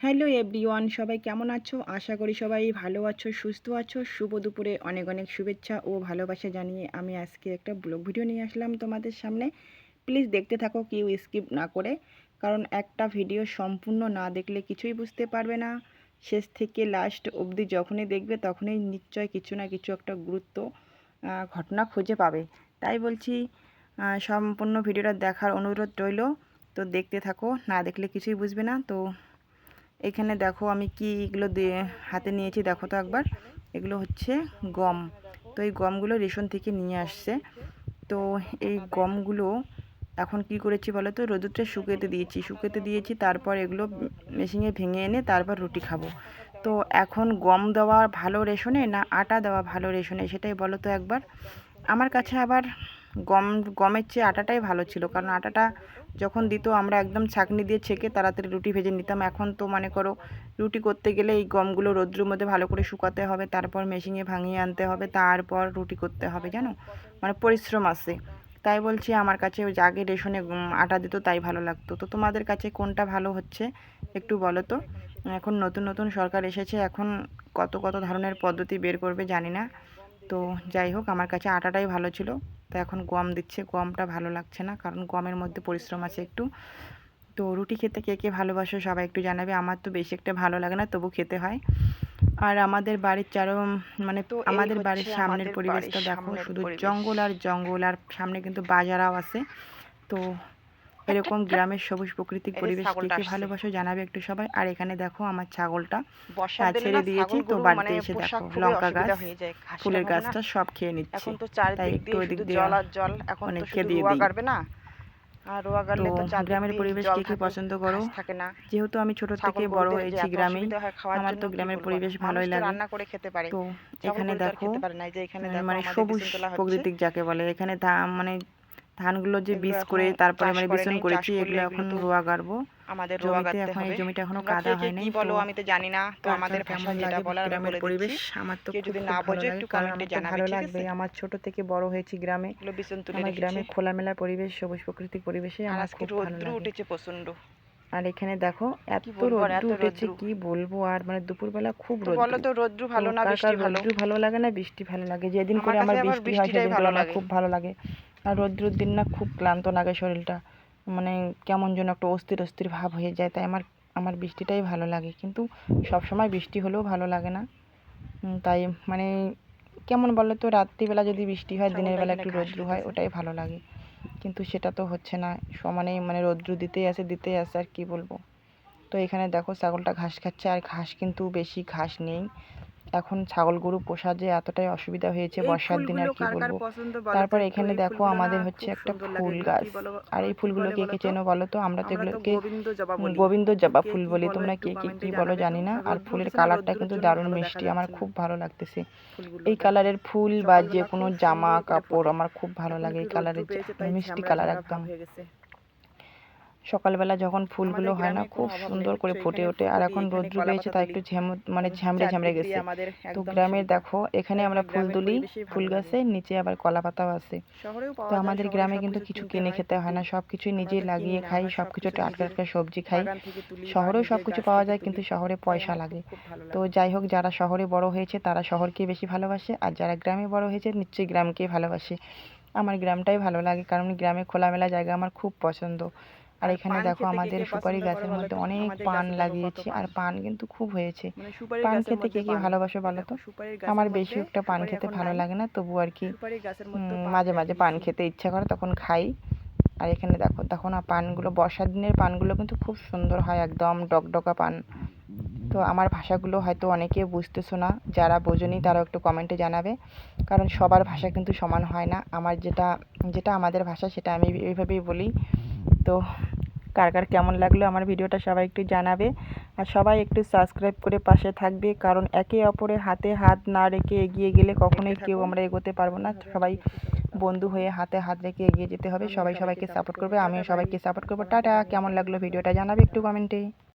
Hello everyone, সবাই কেমন আছো? আশা করি সবাই ভালো আছো, সুস্থ আছো। শুভ দুপুরে অনেক অনেক শুভেচ্ছা ও ভালোবাসা জানিয়ে আমি আজকে একটা ব্লগ ভিডিও নিয়ে আসলাম তোমাদের সামনে। প্লিজ দেখতে থাকো, কেউ স্কিপ না করে, কারণ একটা ভিডিও সম্পূর্ণ না দেখলে কিছুই বুঝতে পারবে না। শেষ থেকে লাস্ট অবধি যখনই দেখবে তখনই নিশ্চয় কিছু না কিছু একটা গুরুত্ব ঘটনা খুঁজে পাবে। তাই বলছি, সম্পূর্ণ ভিডিওটা দেখার অনুরোধ রইল। তো দেখতে থাকো, না দেখলে কিছুই বুঝবে না। তো এখানে দেখো আমি কি এগুলো দিয়ে হাতে নিয়েছি, দেখো তো একবার। এগুলো হচ্ছে গম। তো এই গমগুলো রেশন থেকে নিয়ে আসছে। তো এই গমগুলো এখন কি করেছি বলো তো, রোদুরটা শুকোতে দিয়েছি। তারপর এগুলো মেশিনে ভেঙে এনে তারপর রুটি খাবো। তো এখন গম দেওয়া ভালো রেশনে না আটা দেওয়া ভালো রেশনে, সেটাই বলো তো একবার। আমার কাছে আবার গমের চেয়ে আটাটাই ভালো ছিল, কারণ আটাটা যখন দিত আমরা একদম ছাঁকনি দিয়ে ছেঁকে তাড়াতাড়ি রুটি ভেজে নিতাম। এখন তো মনে করো রুটি করতে গেলে এই গমগুলো রৌদ্রের মধ্যে ভালো করে শুকাতে হবে, তারপর মেশিনে ভাঙিয়ে আনতে হবে, তারপর রুটি করতে হবে, জানো, মানে পরিশ্রম আছে। তাই বলছি আমার কাছে ওই আগে রেশনে আটা দিত তাই ভালো লাগতো। তো তোমাদের কাছে কোনটা ভালো হচ্ছে একটু বলো তো। এখন নতুন নতুন সরকার এসেছে, এখন কত কত ধরনের পদ্ধতি বের করবে জানি না। তো যাই হোক, আমার কাছে আটাটাই ভালো ছিল। তো এখন গম দিচ্ছে, গমটা ভালো লাগছে না, কারণ গমের মধ্যে পরিশ্রম আছে একটু। তো রুটি খেতে কে কে ভালোবাসো সবাই একটু জানাবে। আমার তো বেশি একটা ভালো লাগে না, তবু খেতে হয়। আর আমাদের বাড়ির মানে তো আমাদের বাড়ির সামনের পরিবেশটা দেখো, শুধু জঙ্গল আর জঙ্গল, আর সামনে কিন্তু বাজারও আছে। তো এরকম গ্রামের সবুজ প্রাকৃতিক পরিবেশ কে কে ভালোবাসো জানাবে একটু সবাই। আর এখানে দেখো আমার ছাগলটা ছেড়ে দিয়েছি। তো বাড়িতে এসে দেখো লঙ্কা গাছ, ফুলের গাছটা সব খেয়ে নিচ্ছে। তাই একটু ওদিক দিয়ে অনেককে দিয়ে দিই। তো গ্রামের পরিবেশ কে কে পছন্দ করো? যেহেতু আমি ছোট থেকে বড় হয়েছি গ্রামেই, আমার তো গ্রামের পরিবেশ ভালোই লাগে। তো এখানে দেখো মানে সবুজ প্রাকৃতিক যাকে বলে, এখানে মানে ধানগুলো যে বীজ করে তারপরে মানে বিছন করেছি, এগুলো এখন রোয়া গাড়বো জমিতে। এখন এই জমিটা এখনো কাদা হয় নাই। তো আমি তো জানি না, তো আমাদের কেমন ভাষায় যেটা লাগে বলার আমি গ্রামের বলে পরিবেশ? দিচ্ছি। আমার তো কেউ খুব যদি খুব না ভালো বোঝে লাগে, একটু কারণ কমেন্টে আমার তো জানাবে, ভালো ঠিক লাগবে। আছে? আমার ছোট থেকে বড় হয়েছি গ্রামে। এগুলো বিছন তুলে আমার রেখেছি। গ্রামের খোলামেলা পরিবেশ, সবুজ প্রাকৃতিক পরিবেশে আর আমার আজকে খুব ভালো রৌদ্র লাগে। উঠেছে প্রচন্ড। আর এখানে দেখো কি এত বলবো, আর রৌদ্র এত উঠেছে, রৌদ্র। কি বলবো আর, মানে দুপুরবেলা খুব তো রৌদ্র। বলো তো, রৌদ্র তো ভালো না কার কার বৃষ্টি ভালো? রৌদ্র ভালো লাগে না বৃষ্টি ভালো লাগে? যেদিন আমার করে কাছে আমার আবার বৃষ্টি হয় বৃষ্টিটাই সেদিন করে ভালো আমার লাগে। খুব ভালো লাগে। আর রৌদ্রের দিন না খুব ক্লান্ত লাগে শরীরটা, মানে কেমন যেন একটা অস্থির অস্থির ভাব হয়ে যায়। তাই আমার আমার বৃষ্টিটাই ভালো লাগে, কিন্তু সব সময় বৃষ্টি হলেও ভালো লাগে না। তাই মানে কেমন বলো তো, রাত্রিবেলা যদি বৃষ্টি হয়, দিনের ছাগলটা বেলা এখানে একটু ঘাস রৌদ্র হয়, খেতেছে। ওটাই ভালো লাগে। কিন্তু সেটা তো হচ্ছে না, সমানেই মানে রৌদ্র দিতেই আছে, আর কি বলবো। তো এখানে দেখো ছাগলটা ঘাস খাচ্ছে, আর ঘাস কিন্তু বেশি ঘাস নেই। এখন ছাগল গরু পোষা যে এতটাই অসুবিধা হয়েছে বর্ষার দিনে, আর কি বলবো। তারপর এখানে দেখো আমাদের হচ্ছে একটা ফুল গাছ। আর এই ফুলগুলো কে কে চেনো বলো তো? আমরা তো এগুলোকে গোবিন্দ জবা ফুল বলি, তোমরা কে কে কি বলো জানি না। আর ফুলের কালারটা কিন্তু দারুণ মিষ্টি, আমার খুব ভালো লাগতেছে। এই কালারের ফুল বা যে কোনো জামা কাপড় আমার খুব ভালো লাগে। এই কালারের মিষ্টি কালার একদম। সকালবেলা যখন ফুলগুলো হয় না, খুব সুন্দর করে ফুটে ওঠে। আর এখন রৌদ্র পেয়েছে তাই একটু মানে ঝামড়ে ঝামড়ে গেছে। তো গ্রামের দেখো, এখানে আমরা ফুল তুলি ফুল গাছে, নিচে আবার কলা পাতাও আছে। তো আমাদের গ্রামে কিন্তু কিছু কিনে খেতে হয় না, সব কিছুই নিজেই লাগিয়ে খাই, সব কিছু টাটকা টাটকা সবজি খাই। শহরেও সব কিছু পাওয়া যায়, কিন্তু শহরে পয়সা লাগে। তো যাই হোক, যারা শহরে বড় হয়েছে তারা শহরকেই বেশি ভালোবাসে, আর যারা গ্রামে বড় হয়েছে নিশ্চয়ই গ্রামকেই ভালোবাসে। আমার গ্রামটাই ভালো লাগে, কারণ গ্রামে খোলামেলা জায়গা আমার খুব পছন্দ। আর এখানে দেখো আমাদের সুপারি গাছের মধ্যে অনেক পান লাগিয়েছি, আর পান কিন্তু খুব হয়েছে। পান খেতে কে কে ভালোবাসো বলো তো? আমার বেশি একটা পান খেতে ভালো লাগে না, তবু আর কি মাঝে মাঝে পান খেতে ইচ্ছা করে, তখন খাই। আর এখানে দেখো দেখো না, পানগুলো বর্ষার দিনের পানগুলো কিন্তু খুব সুন্দর হয়, একদম ডকডকা পান। তো আমার ভাষাগুলো হয়তো অনেকে বুঝতেছো না, যারা বোঝেনি তারাও একটু কমেন্টে জানাবে, কারণ সবার ভাষা কিন্তু সমান হয় না। আমার যেটা যেটা আমাদের ভাষা সেটা আমি এইভাবেই বলি। তো কার কার কেমন লাগলো আমার ভিডিওটা সবাই একটু জানাবে। আর সবাই একটু সাবস্ক্রাইব করে পাশে থাকবে, কারণ একে অপরের হাতে হাত না রেখে এগিয়ে গেলে কখনোই কেউ আমরা এগোতে পারবো না। সবাই বন্ধু হয়ে হাতে হাত রেখে এগিয়ে যেতে হবে। সবাই সবাইকে সাপোর্ট করবে, আমিও সবাইকে সাপোর্ট করবো। টাটা। কেমন লাগলো ভিডিওটা জানাবে একটু কমেন্টে।